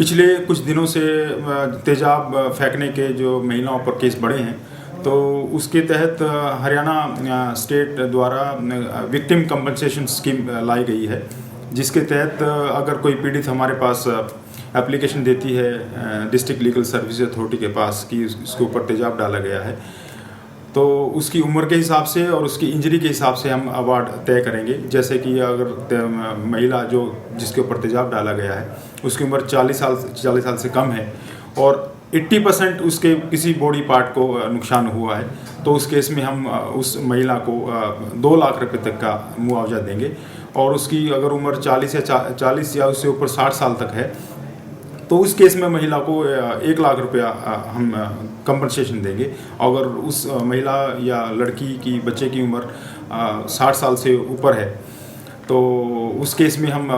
पिछले कुछ दिनों से तेजाब फेंकने के जो महिलाओं पर केस बढ़े हैं, तो उसके तहत हरियाणा स्टेट द्वारा विक्टिम कंपनसेशन स्कीम लाई गई है, जिसके तहत अगर कोई पीड़ित हमारे पास एप्लीकेशन देती है डिस्ट्रिक्ट लीगल सर्विस अथॉरिटी के पास कि उसके ऊपर तेजाब डाला गया है, तो उसकी उम्र के हिसाब से और उसकी इंजरी के हिसाब से हम अवार्ड तय करेंगे। जैसे कि अगर महिला जिसके ऊपर तेजाब डाला गया है उसकी उम्र 40 साल से कम है और 80% उसके किसी बॉडी पार्ट को नुकसान हुआ है, तो उस केस में हम उस महिला को 2 लाख रुपए तक का मुआवजा देंगे। और उसकी अगर उम्र 40 या उससे ऊपर 60 साल तक है, तो उस केस में महिला को 1 लाख रुपया हम कंपनसेशन देंगे। अगर उस महिला या लड़की की बच्चे की उम्र 60 साल से ऊपर है, तो उस केस में हम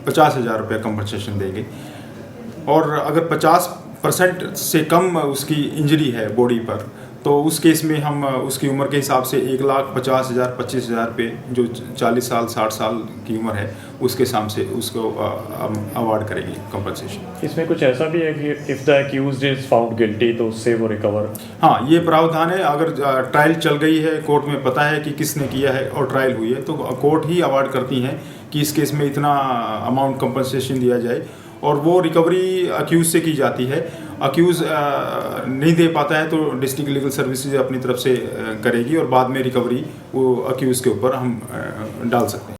50,000 रुपया कंपनसेशन देंगे। और अगर 50% से कम उसकी इंजरी है बॉडी पर, तो उस केस में हम उसकी उम्र के हिसाब से 1,50,000 25,000 रुपये, जो 40 साल 60 साल की उम्र है उसके हिसाब से उसको अवार्ड करेंगे कंपनसेशन। इसमें कुछ ऐसा भी है कि if the accused is found guilty तो उससे वो रिकवर? हाँ, ये प्रावधान है। अगर ट्रायल चल गई है, कोर्ट में पता है कि किसने किया है और ट्रायल हुई है, तो कोर्ट ही अवार्ड करती हैं कि इस केस में इतना अमाउंट कंपनसेशन दिया जाए, और वो रिकवरी अक्यूज़ से की जाती है। अक्यूज़ नहीं दे पाता है तो डिस्ट्रिक्ट लीगल सर्विसेज अपनी तरफ से करेगी और बाद में रिकवरी वो अक्यूज़ के ऊपर हम डाल सकते हैं।